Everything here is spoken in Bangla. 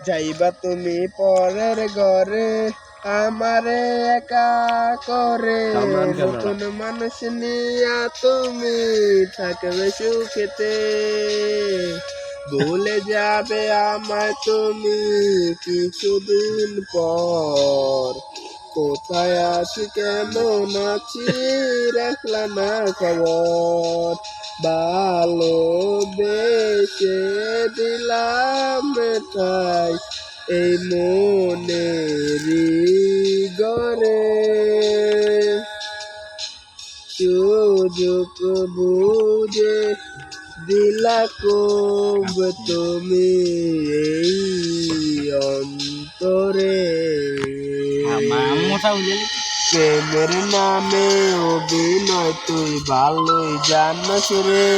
যাইবা তুমি পরের ঘরে আমারে একা করে, নতুন মানুষ নিয়া তুমি থাকবে সুখেতে, ভুলে যাবে আমায় তুমি কিছুদিন পর, কোথায় আছি কেমন আছি রাখলা না খবর, ভালোবেসে দিলাম তাই এই মনেরই গরে, সুযোগ বুঝে দিলা কব তুমি এই অন্তরে, প্রেমের নামে অভিনয় তুই ভালোই জানিস রে,